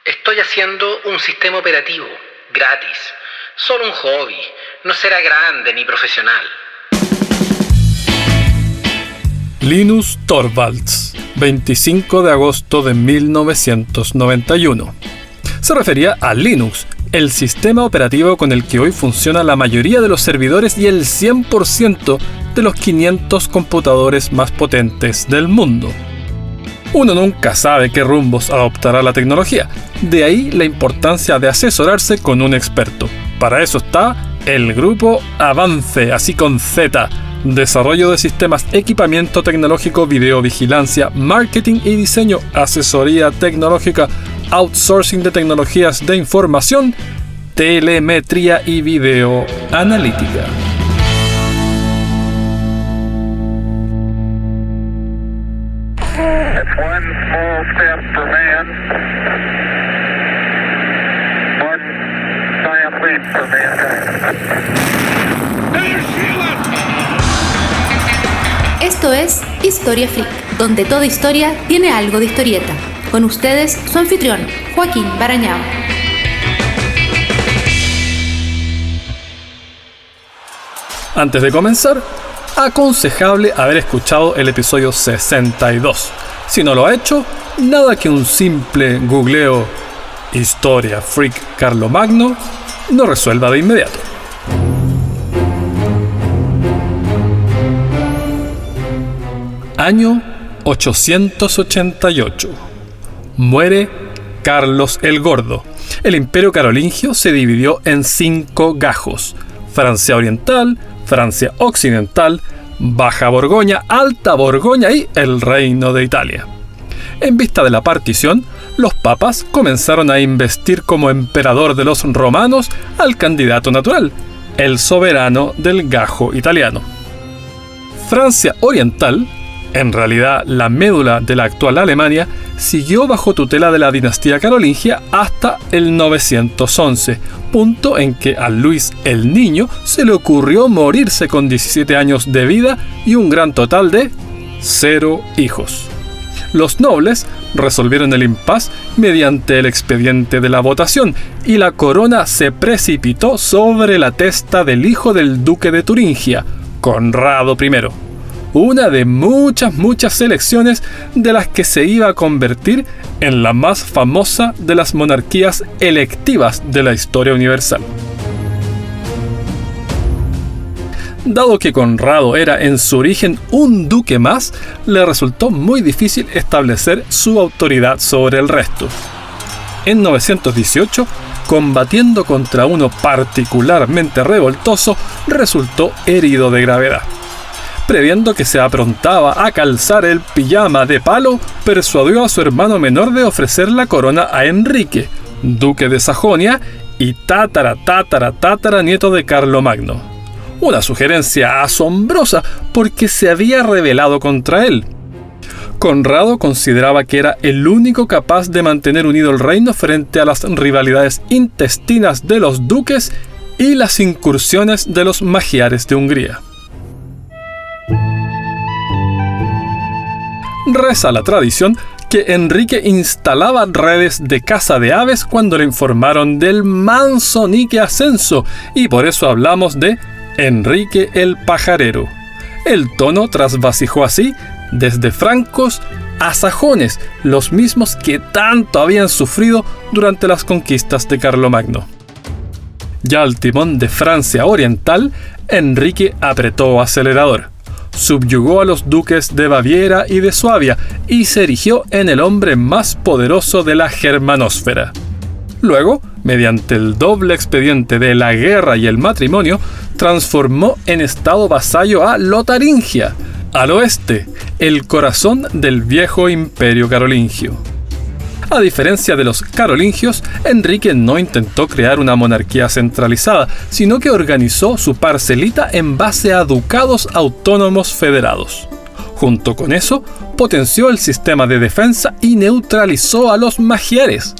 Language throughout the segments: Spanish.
Estoy haciendo un sistema operativo, gratis. Solo un hobby, no será grande ni profesional. Linus Torvalds, 25 de agosto de 1991. Se refería a Linux, el sistema operativo con el que hoy funciona la mayoría de los servidores y el 100% de los 500 computadores más potentes del mundo. Uno nunca sabe qué rumbos adoptará la tecnología, de ahí la importancia de asesorarse con un experto. Para eso está el grupo Avance, así con Z, desarrollo de sistemas, equipamiento tecnológico, videovigilancia, marketing y diseño, asesoría tecnológica, outsourcing de tecnologías de información, telemetría y videoanalítica. One small step for man, one giant leap for mankind. Esto es Historia Freak, donde toda historia tiene algo de historieta. Con ustedes, su anfitrión, Joaquín Barañao. Antes de comenzar, aconsejable haber escuchado el episodio 62. Si no lo ha hecho, nada que un simple googleo Historia Freak Carlomagno no resuelva de inmediato. Año 888. Muere Carlos el Gordo. El Imperio Carolingio se dividió en 5 gajos: Francia Oriental, Francia Occidental, Baja Borgoña, Alta Borgoña y el Reino de Italia. En vista de la partición, los papas comenzaron a investir como emperador de los romanos al candidato natural, el soberano del gajo italiano. Francia Oriental, en realidad la médula de la actual Alemania, siguió bajo tutela de la dinastía carolingia hasta el 911, punto en que a Luis el Niño se le ocurrió morirse con 17 años de vida y un gran total de 0 hijos. Los nobles resolvieron el impasse mediante el expediente de la votación y la corona se precipitó sobre la testa del hijo del duque de Turingia, Conrado I. Una de muchas elecciones de las que se iba a convertir en la más famosa de las monarquías electivas de la historia universal. Dado que Conrado era en su origen un duque más, le resultó muy difícil establecer su autoridad sobre el resto. En 918, combatiendo contra uno particularmente revoltoso, resultó herido de gravedad. Previendo que se aprontaba a calzar el pijama de palo, persuadió a su hermano menor de ofrecer la corona a Enrique, duque de Sajonia y tataranieto de Carlomagno. Una sugerencia asombrosa porque se había rebelado contra él. Conrado consideraba que era el único capaz de mantener unido el reino frente a las rivalidades intestinas de los duques y las incursiones de los magiares de Hungría. Reza la tradición que Enrique instalaba redes de caza de aves cuando le informaron del Manzonique ascenso, y por eso hablamos de Enrique el Pajarero. El tono trasvasijó así desde francos a sajones, los mismos que tanto habían sufrido durante las conquistas de Carlomagno. Ya al timón de Francia Oriental, Enrique apretó acelerador. Subyugó a los duques de Baviera y de Suabia y se erigió en el hombre más poderoso de la germanósfera. Luego, mediante el doble expediente de la guerra y el matrimonio, transformó en estado vasallo a Lotaringia, al oeste, el corazón del viejo imperio carolingio. A diferencia de los carolingios, Enrique no intentó crear una monarquía centralizada, sino que organizó su parcelita en base a ducados autónomos federados. Junto con eso, potenció el sistema de defensa y neutralizó a los magiares.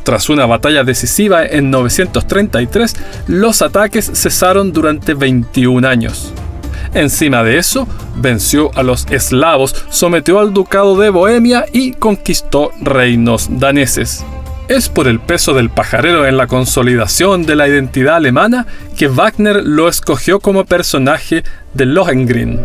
Tras una batalla decisiva en 933, los ataques cesaron durante 21 años. Encima de eso, venció a los eslavos, sometió al ducado de Bohemia y conquistó reinos daneses. Es por el peso del pajarero en la consolidación de la identidad alemana que Wagner lo escogió como personaje de Lohengrin.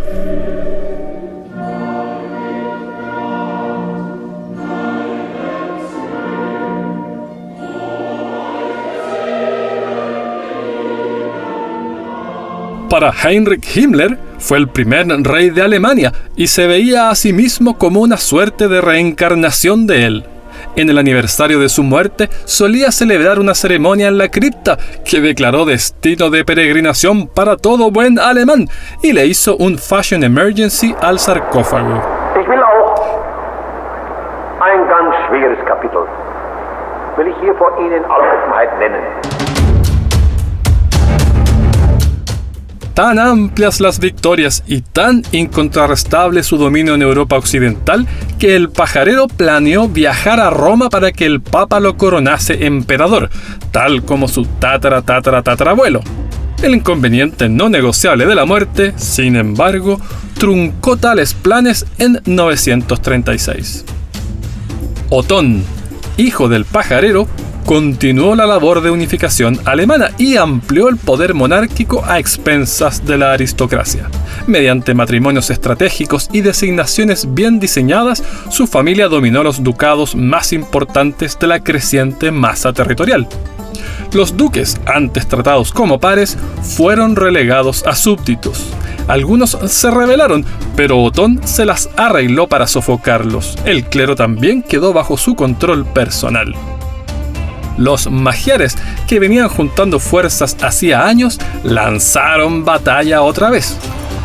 Para Heinrich Himmler fue el primer rey de Alemania y se veía a sí mismo como una suerte de reencarnación de él. En el aniversario de su muerte solía celebrar una ceremonia en la cripta que declaró destino de peregrinación para todo buen alemán y le hizo un fashion emergency al sarcófago. Ich will auch ein ganz schweres Kapitel, will ich hier vor Ihnen aller Offenheit nennen. Tan amplias las victorias y tan incontrastable su dominio en Europa occidental que el pajarero planeó viajar a Roma para que el Papa lo coronase emperador, tal como su tatarabuelo. El inconveniente no negociable de la muerte, sin embargo, truncó tales planes en 936. Otón, hijo del pajarero, continuó la labor de unificación alemana y amplió el poder monárquico a expensas de la aristocracia. Mediante matrimonios estratégicos y designaciones bien diseñadas, su familia dominó los ducados más importantes de la creciente masa territorial. Los duques, antes tratados como pares, fueron relegados a súbditos. Algunos se rebelaron, pero Otón se las arregló para sofocarlos. El clero también quedó bajo su control personal. Los magiares, que venían juntando fuerzas hacía años, lanzaron batalla otra vez.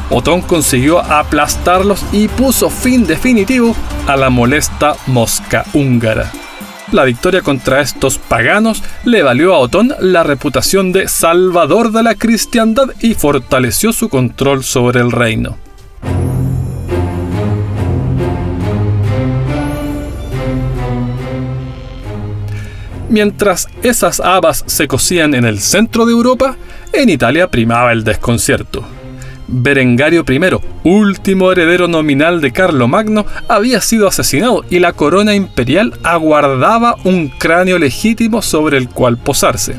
Otón consiguió aplastarlos y puso fin definitivo a la molesta mosca húngara. La victoria contra estos paganos le valió a Otón la reputación de salvador de la cristiandad y fortaleció su control sobre el reino. Mientras esas habas se cocían en el centro de Europa, en Italia primaba el desconcierto. Berengario I, último heredero nominal de Carlomagno, había sido asesinado y la corona imperial aguardaba un cráneo legítimo sobre el cual posarse.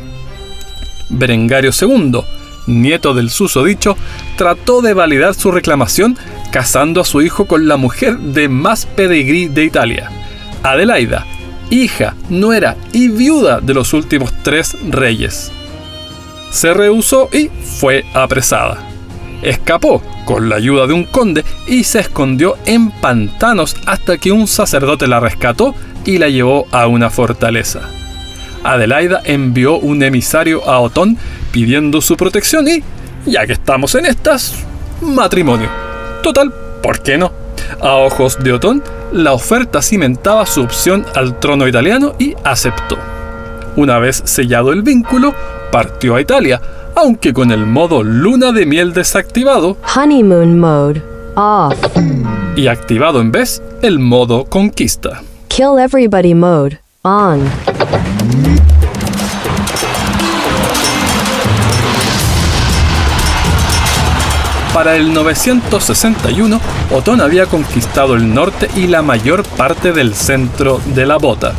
Berengario II, nieto del susodicho, trató de validar su reclamación casando a su hijo con la mujer de más pedigrí de Italia, Adelaida, hija, nuera y viuda de los últimos 3 reyes. Se rehusó y fue apresada. Escapó con la ayuda de un conde y se escondió en pantanos hasta que un sacerdote la rescató y la llevó a una fortaleza. Adelaida envió un emisario a Otón pidiendo su protección y, ya que estamos en estas, matrimonio. Total, ¿por qué no? A ojos de Otón, la oferta cimentaba su opción al trono italiano y aceptó. Una vez sellado el vínculo, partió a Italia, aunque con el modo luna de miel desactivado, Honeymoon mode off, y activado en vez el modo conquista. Kill everybody mode on. Para el 961, Otón había conquistado el norte y la mayor parte del centro de la bota.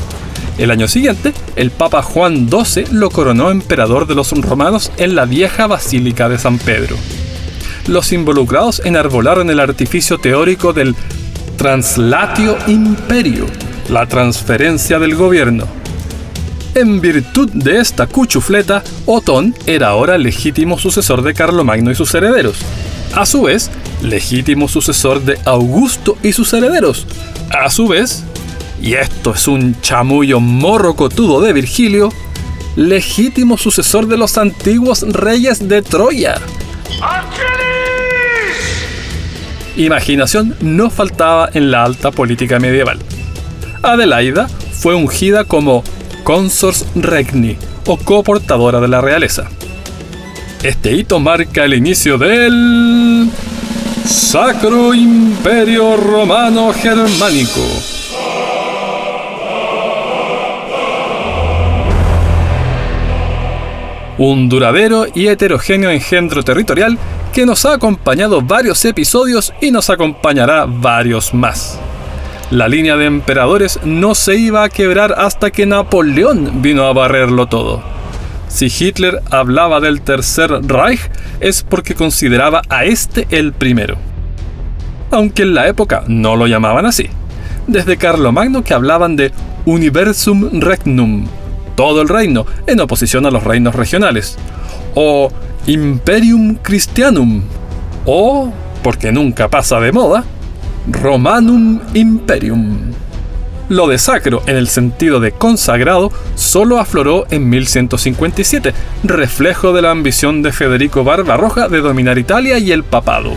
El año siguiente, el Papa Juan XII lo coronó emperador de los romanos en la vieja Basílica de San Pedro. Los involucrados enarbolaron el artificio teórico del Translatio Imperio, la transferencia del gobierno. En virtud de esta cuchufleta, Otón era ahora legítimo sucesor de Carlomagno y sus herederos. A su vez, legítimo sucesor de Augusto y sus herederos. A su vez, y esto es un chamullo morrocotudo de Virgilio, legítimo sucesor de los antiguos reyes de Troya. Imaginación no faltaba en la alta política medieval. Adelaida fue ungida como consors regni o coportadora de la realeza. Este hito marca el inicio del Sacro Imperio Romano Germánico. Un duradero y heterogéneo engendro territorial que nos ha acompañado varios episodios y nos acompañará varios más. La línea de emperadores no se iba a quebrar hasta que Napoleón vino a barrerlo todo. Si Hitler hablaba del Tercer Reich, es porque consideraba a este el primero. Aunque en la época no lo llamaban así. Desde Carlomagno que hablaban de Universum Regnum, todo el reino, en oposición a los reinos regionales. O Imperium Christianum, o, porque nunca pasa de moda, Romanum Imperium. Lo de sacro, en el sentido de consagrado, solo afloró en 1157, reflejo de la ambición de Federico Barbarroja de dominar Italia y el papado.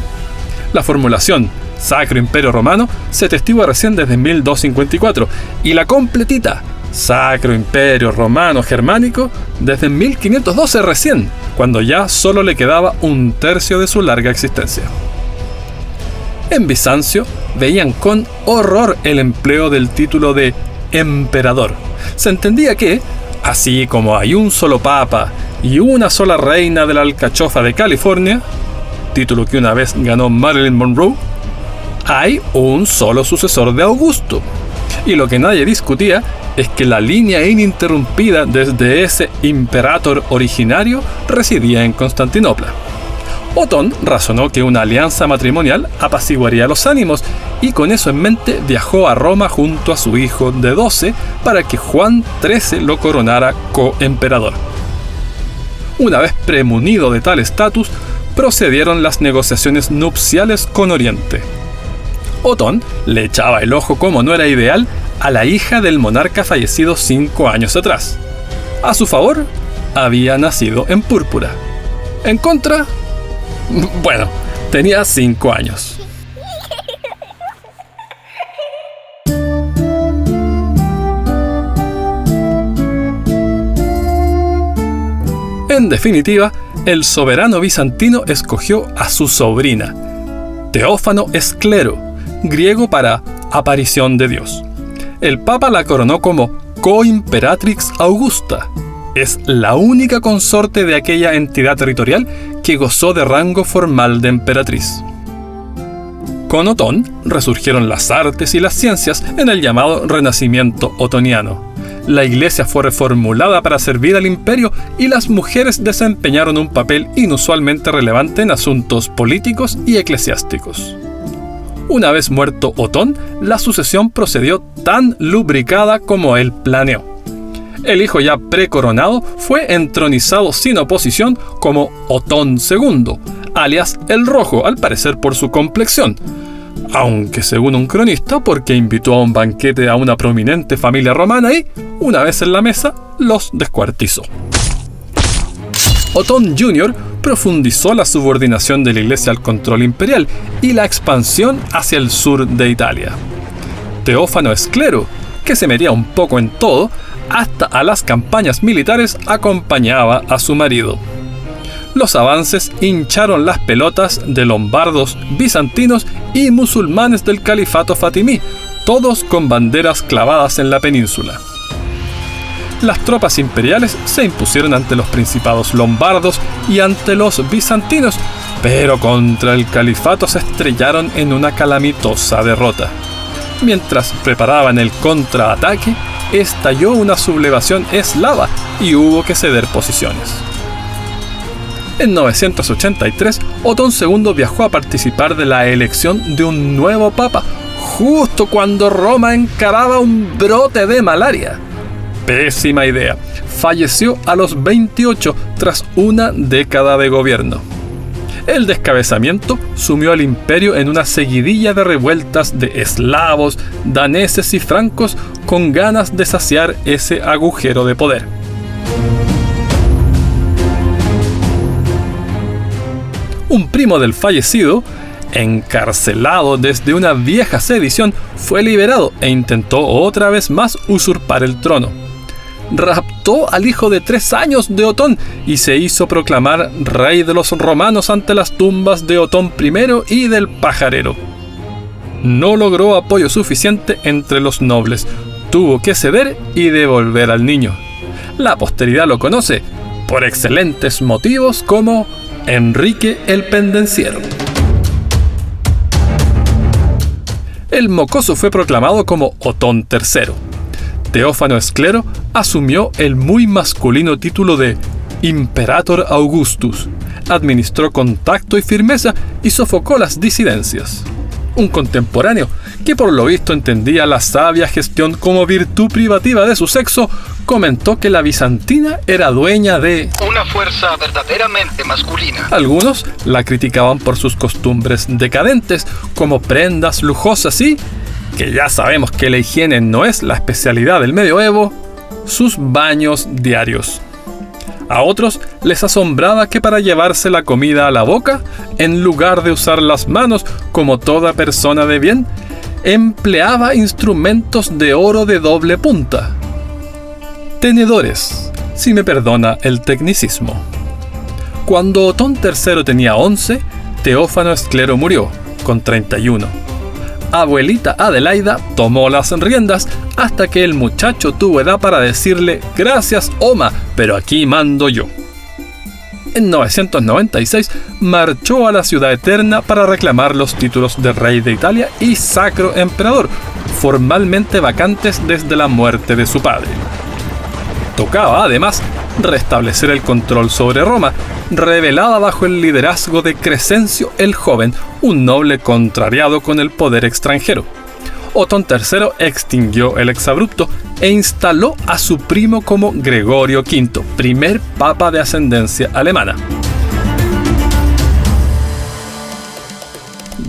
La formulación Sacro Imperio Romano se testigua recién desde 1254, y la completita Sacro Imperio Romano Germánico desde 1512 recién, cuando ya solo le quedaba un tercio de su larga existencia. En Bizancio veían con horror el empleo del título de emperador. Se entendía que, así como hay un solo papa y una sola reina de la alcachofa de California, título que una vez ganó Marilyn Monroe, hay un solo sucesor de Augusto. Y lo que nadie discutía es que la línea ininterrumpida desde ese imperator originario residía en Constantinopla. Otón razonó que una alianza matrimonial apaciguaría los ánimos y con eso en mente viajó a Roma junto a su hijo de 12 para que Juan XIII lo coronara coemperador. Una vez premunido de tal estatus, procedieron las negociaciones nupciales con Oriente. Otón le echaba el ojo, como no era ideal, a la hija del monarca fallecido 5 años atrás. A su favor, había nacido en púrpura. En contra, bueno, tenía 5 años. En definitiva, el soberano bizantino escogió a su sobrina, Teófano Esclero, griego para aparición de Dios. El Papa la coronó como coimperatrix Augusta. Es la única consorte de aquella entidad territorial que gozó de rango formal de emperatriz. Con Otón resurgieron las artes y las ciencias en el llamado Renacimiento otoniano. La iglesia fue reformulada para servir al imperio y las mujeres desempeñaron un papel inusualmente relevante en asuntos políticos y eclesiásticos. Una vez muerto Otón, la sucesión procedió tan lubricada como él planeó. El hijo ya precoronado fue entronizado sin oposición como Otón II, alias el Rojo, al parecer por su complexión, aunque según un cronista porque invitó a un banquete a una prominente familia romana y, una vez en la mesa, los descuartizó. Otón Jr. profundizó la subordinación de la iglesia al control imperial y la expansión hacia el sur de Italia. Teófano Esclero, que se metía un poco en todo, hasta a las campañas militares acompañaba a su marido. Los avances hincharon las pelotas de lombardos, bizantinos y musulmanes del califato fatimí, todos con banderas clavadas en la península. Las tropas imperiales se impusieron ante los principados lombardos y ante los bizantinos, pero contra el califato se estrellaron en una calamitosa derrota. Mientras preparaban el contraataque, estalló una sublevación eslava y hubo que ceder posiciones. En 983, Otón II viajó a participar de la elección de un nuevo papa, justo cuando Roma encaraba un brote de malaria. Pésima idea. Falleció a los 28 tras una década de gobierno. El descabezamiento sumió al imperio en una seguidilla de revueltas de eslavos, daneses y francos con ganas de saciar ese agujero de poder. Un primo del fallecido, encarcelado desde una vieja sedición, fue liberado e intentó otra vez más usurpar el trono. Raptó al hijo de 3 años de Otón y se hizo proclamar rey de los romanos ante las tumbas de Otón I y del pajarero. No logró apoyo suficiente entre los nobles, tuvo que ceder y devolver al niño. La posteridad lo conoce, por excelentes motivos, como Enrique el Pendenciero. el mocoso fue proclamado como Otón III. Teófano Esclero asumió el muy masculino título de Imperator Augustus, administró con tacto y firmeza y sofocó las disidencias. Un contemporáneo, que por lo visto entendía la sabia gestión como virtud privativa de su sexo, comentó que la bizantina era dueña de una fuerza verdaderamente masculina. Algunos la criticaban por sus costumbres decadentes, como prendas lujosas y, que ya sabemos que la higiene no es la especialidad del medioevo, sus baños diarios. A otros les asombraba que para llevarse la comida a la boca, en lugar de usar las manos como toda persona de bien, empleaba instrumentos de oro de doble punta. Tenedores, si me perdona el tecnicismo. Cuando Otón III tenía 11, Teófano Esclero murió, con 31. Abuelita Adelaida tomó las riendas hasta que el muchacho tuvo edad para decirle «Gracias, Oma, pero aquí mando yo». En 996 marchó a la Ciudad Eterna para reclamar los títulos de rey de Italia y sacro emperador, formalmente vacantes desde la muerte de su padre. Tocaba, además, restablecer el control sobre Roma, revelada bajo el liderazgo de Crescencio el Joven, un noble contrariado con el poder extranjero. Otón III extinguió el exabrupto e instaló a su primo como Gregorio V, primer papa de ascendencia alemana.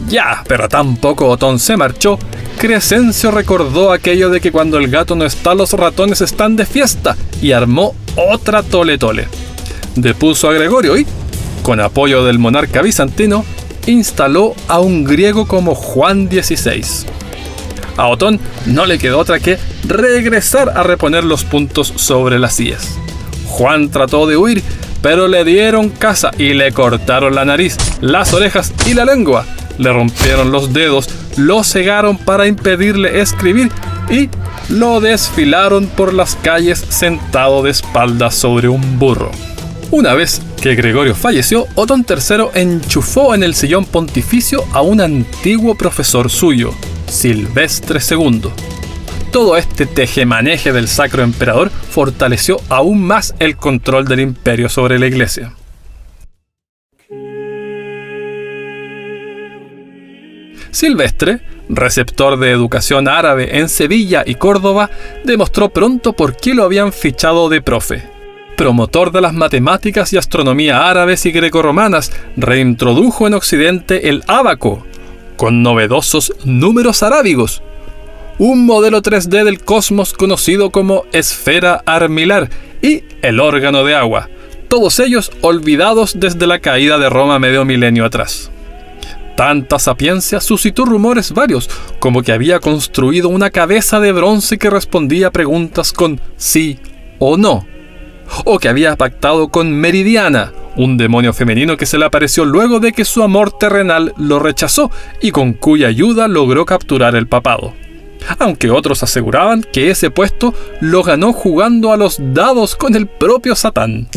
Ya, pero tampoco Otón se marchó. Crescencio recordó aquello de que cuando el gato no está, los ratones están de fiesta, y armó otra tole-tole. Depuso a Gregorio y, con apoyo del monarca bizantino, instaló a un griego como Juan XVI. A Otón no le quedó otra que regresar a reponer los puntos sobre las íes. Juan trató de huir, pero le dieron caza y le cortaron la nariz, las orejas y la lengua. Le rompieron los dedos, lo cegaron para impedirle escribir y lo desfilaron por las calles sentado de espaldas sobre un burro. Una vez que Gregorio falleció, Otón III enchufó en el sillón pontificio a un antiguo profesor suyo, Silvestre II. Todo este tejemaneje del sacro emperador fortaleció aún más el control del imperio sobre la iglesia. Silvestre, receptor de educación árabe en Sevilla y Córdoba, demostró pronto por qué lo habían fichado de profe. Promotor de las matemáticas y astronomía árabes y grecorromanas, reintrodujo en Occidente el ábaco, con novedosos números arábigos, un modelo 3D del cosmos conocido como esfera armilar y el órgano de agua, todos ellos olvidados desde la caída de Roma medio milenio atrás. Tanta sapiencia suscitó rumores varios, como que había construido una cabeza de bronce que respondía a preguntas con sí o no, o que había pactado con Meridiana, un demonio femenino que se le apareció luego de que su amor terrenal lo rechazó y con cuya ayuda logró capturar el papado. Aunque otros aseguraban que ese puesto lo ganó jugando a los dados con el propio Satán.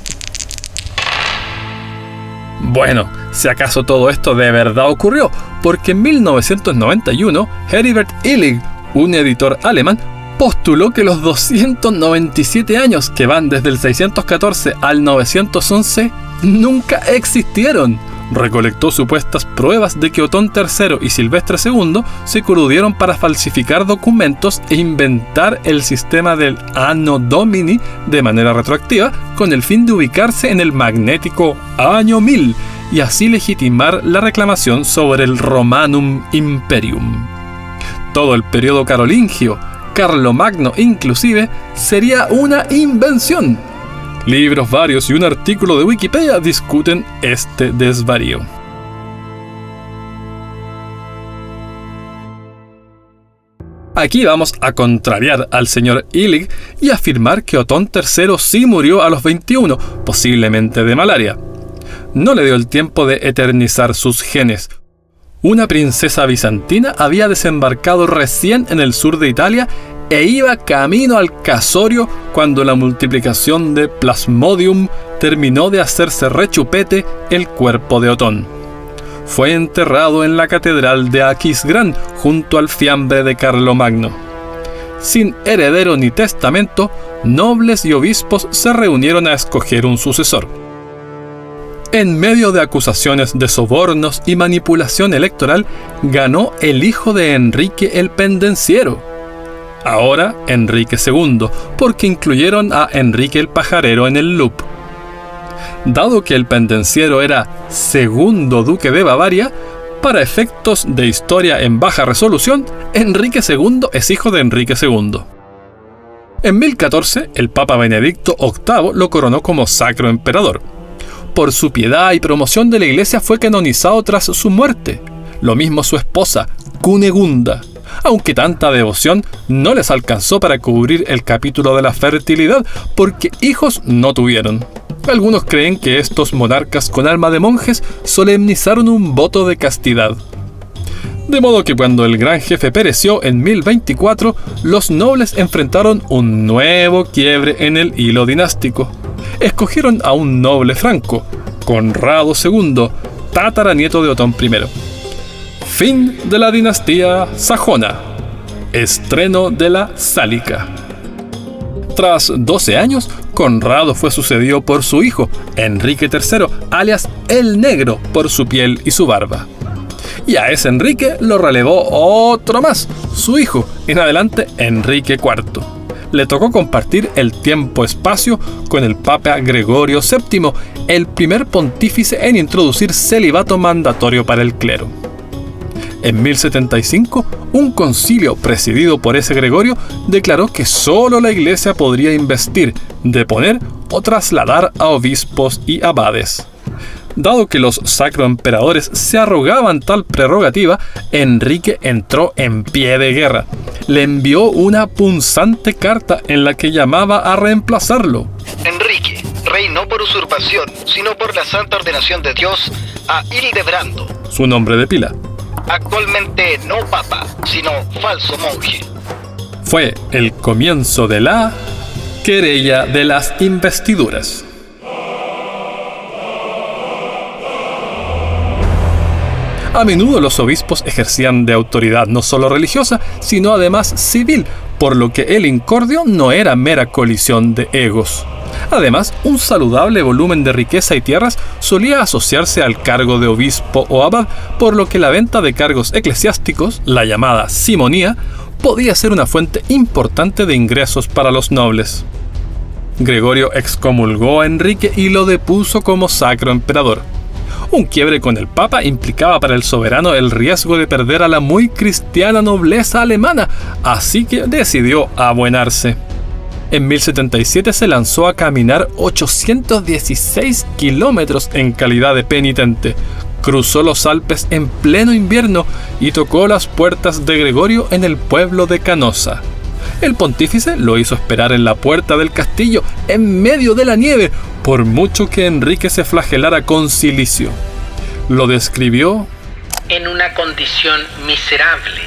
Bueno, si acaso todo esto de verdad ocurrió, porque en 1991 Heribert Illig, un editor alemán, postuló que los 297 años que van desde el 614 al 911 nunca existieron. Recolectó supuestas pruebas de que Otón III y Silvestre II se coludieron para falsificar documentos e inventar el sistema del Anno Domini de manera retroactiva con el fin de ubicarse en el magnético año 1000 y así legitimar la reclamación sobre el Romanum Imperium. Todo el periodo carolingio, Carlomagno inclusive, sería una invención. Libros varios y un artículo de Wikipedia discuten este desvarío. Aquí vamos a contrariar al señor Illig y afirmar que Otón III sí murió a los 21, posiblemente de malaria. No le dio el tiempo de eternizar sus genes. Una princesa bizantina había desembarcado recién en el sur de Italia e iba camino al casorio cuando la multiplicación de Plasmodium terminó de hacerse rechupete el cuerpo de Otón. fue enterrado en la catedral de Aquisgrán junto al fiambre de Carlomagno. Sin heredero ni testamento, nobles y obispos se reunieron a escoger un sucesor. En medio de acusaciones de sobornos y manipulación electoral, ganó el hijo de Enrique el Pendenciero, ahora Enrique II, porque incluyeron a Enrique el Pajarero en el loop. Dado que el Pendenciero era segundo duque de Bavaria, para efectos de historia en baja resolución, Enrique II es hijo de Enrique II. En 1014, el Papa Benedicto VIII lo coronó como sacro emperador. Por su piedad y promoción de la Iglesia fue canonizado tras su muerte. Lo mismo su esposa, Cunegunda, aunque tanta devoción no les alcanzó para cubrir el capítulo de la fertilidad, porque hijos no tuvieron. Algunos creen que estos monarcas con alma de monjes solemnizaron un voto de castidad. De modo que cuando el gran jefe pereció en 1024, los nobles enfrentaron un nuevo quiebre en el hilo dinástico. Escogieron a un noble franco, Conrado II, tataranieto de Otón I. Fin de la dinastía sajona. Estreno de la sálica. Tras 12 años, Conrado fue sucedido por su hijo, Enrique III, alias el Negro, por su piel y su barba. Y a ese Enrique lo relevó otro más, su hijo, en adelante Enrique IV. Le tocó compartir el tiempo-espacio con el Papa Gregorio VII, el primer pontífice en introducir celibato mandatorio para el clero. En 1075, un concilio presidido por ese Gregorio declaró que solo la Iglesia podría investir, deponer o trasladar a obispos y abades. Dado que los sacroemperadores se arrogaban tal prerrogativa, Enrique entró en pie de guerra. Le envió una punzante carta en la que llamaba a reemplazarlo. Enrique, rey no por usurpación, sino por la santa ordenación de Dios, a Hildebrando, Su nombre de pila. actualmente no papa, sino falso monje. Fue el comienzo de la querella de las investiduras. A menudo los obispos ejercían de autoridad no solo religiosa, sino además civil, por lo que el incordio no era mera colisión de egos. Además, un saludable volumen de riqueza y tierras solía asociarse al cargo de obispo o abad, por lo que la venta de cargos eclesiásticos, la llamada simonía, podía ser una fuente importante de ingresos para los nobles. Gregorio excomulgó a Enrique y lo depuso como sacro emperador. Un quiebre con el Papa implicaba para el soberano el riesgo de perder a la muy cristiana nobleza alemana, así que decidió abuenarse. En 1077 se lanzó a caminar 816 kilómetros en calidad de penitente, cruzó los Alpes en pleno invierno y tocó las puertas de Gregorio en el pueblo de Canosa. El pontífice lo hizo esperar en la puerta del castillo, en medio de la nieve, por mucho que Enrique se flagelara con cilicio. Lo describió en una condición miserable,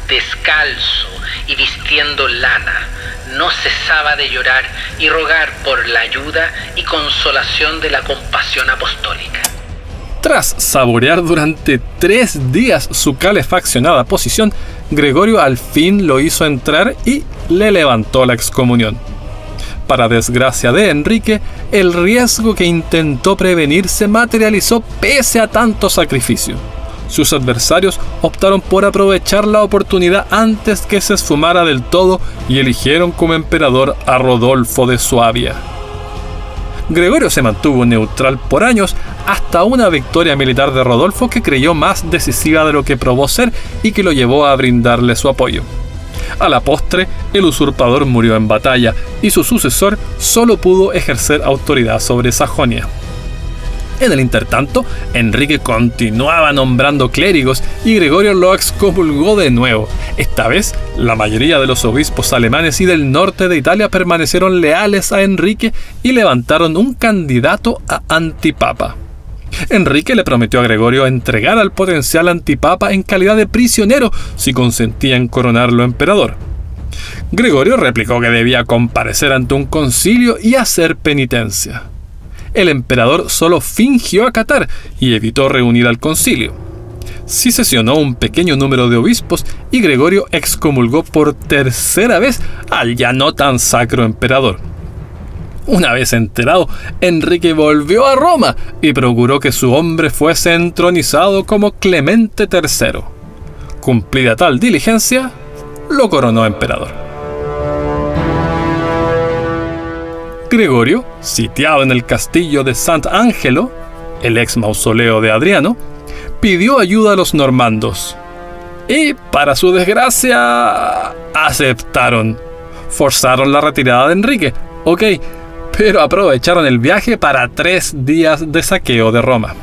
descalzo y vistiendo lana. No cesaba de llorar y rogar por la ayuda y consolación de la compasión apostólica. Tras saborear durante 3 días su calefaccionada posición, Gregorio al fin lo hizo entrar y le levantó la excomunión. Para desgracia de Enrique, el riesgo que intentó prevenir se materializó pese a tanto sacrificio. Sus adversarios optaron por aprovechar la oportunidad antes que se esfumara del todo y eligieron como emperador a Rodolfo de Suabia. Gregorio se mantuvo neutral por años hasta una victoria militar de Rodolfo que creyó más decisiva de lo que probó ser y que lo llevó a brindarle su apoyo. A la postre, el usurpador murió en batalla y su sucesor solo pudo ejercer autoridad sobre Sajonia. En el intertanto, Enrique continuaba nombrando clérigos y Gregorio lo excomulgó de nuevo. Esta vez, la mayoría de los obispos alemanes y del norte de Italia permanecieron leales a Enrique y levantaron un candidato a antipapa. Enrique le prometió a Gregorio entregar al potencial antipapa en calidad de prisionero si consentía en coronarlo emperador. Gregorio replicó que debía comparecer ante un concilio y hacer penitencia. El emperador solo fingió acatar y evitó reunir al concilio. sí sesionó un pequeño número de obispos y Gregorio excomulgó por tercera vez al ya no tan sacro emperador. Una vez enterado, Enrique volvió a Roma y procuró que su hombre fuese entronizado como Clemente III. Cumplida tal diligencia, lo coronó emperador. Gregorio, sitiado en el castillo de Sant'Angelo, el ex mausoleo de Adriano, pidió ayuda a los normandos. Y, para su desgracia, aceptaron. Forzaron la retirada de Enrique, ok, pero aprovecharon el viaje para 3 días de saqueo de Roma.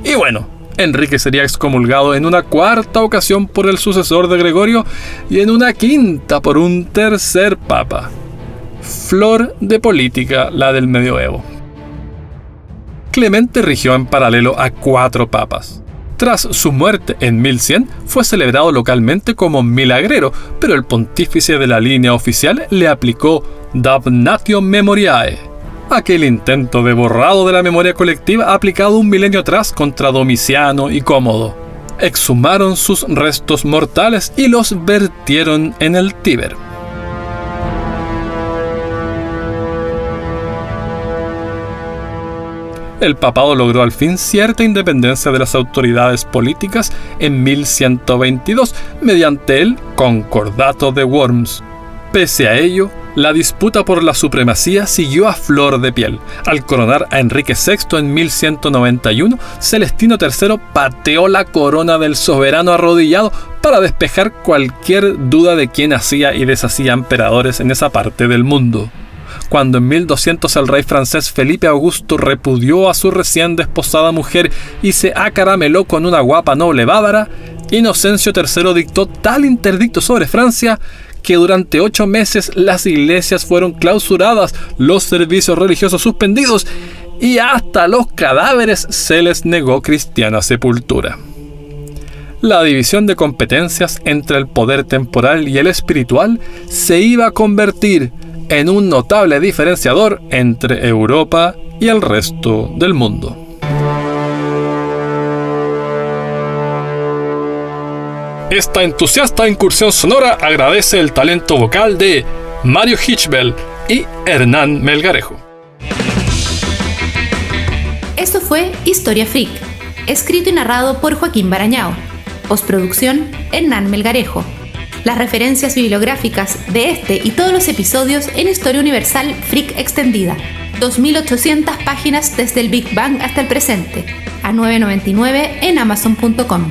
Y bueno, Enrique sería excomulgado en una 4ª ocasión por el sucesor de Gregorio y en una 5ª por un tercer papa. Flor de política la del medioevo. Clemente rigió en paralelo a 4 papas. Tras su muerte en 1100 fue celebrado localmente como milagrero, pero el pontífice de la línea oficial le aplicó Damnatio Memoriae, aquel intento de borrado de la memoria colectiva aplicado un milenio atrás contra Domiciano y Cómodo. Exhumaron sus restos mortales y los vertieron en el Tíber. El papado logró al fin cierta independencia de las autoridades políticas en 1122 mediante el Concordato de Worms. Pese a ello, la disputa por la supremacía siguió a flor de piel. Al coronar a Enrique VI en 1191, Celestino III pateó la corona del soberano arrodillado para despejar cualquier duda de quién hacía y deshacía emperadores en esa parte del mundo. Cuando en 1200 el rey francés Felipe Augusto repudió a su recién desposada mujer y se acarameló con una guapa noble bávara, Inocencio III dictó tal interdicto sobre Francia que durante 8 meses las iglesias fueron clausuradas, los servicios religiosos suspendidos y hasta los cadáveres se les negó cristiana sepultura. La división de competencias entre el poder temporal y el espiritual se iba a convertir en un notable diferenciador entre Europa y el resto del mundo. Esta entusiasta incursión sonora agradece el talento vocal de Mario Hitchbell y Hernán Melgarejo. Esto fue Historia Freak, escrito y narrado por Joaquín Barañao. Postproducción, Hernán Melgarejo. Las referencias bibliográficas de este y todos los episodios en Historia Universal Freak Extendida. 2800 páginas desde el Big Bang hasta el presente, a $9.99 en Amazon.com.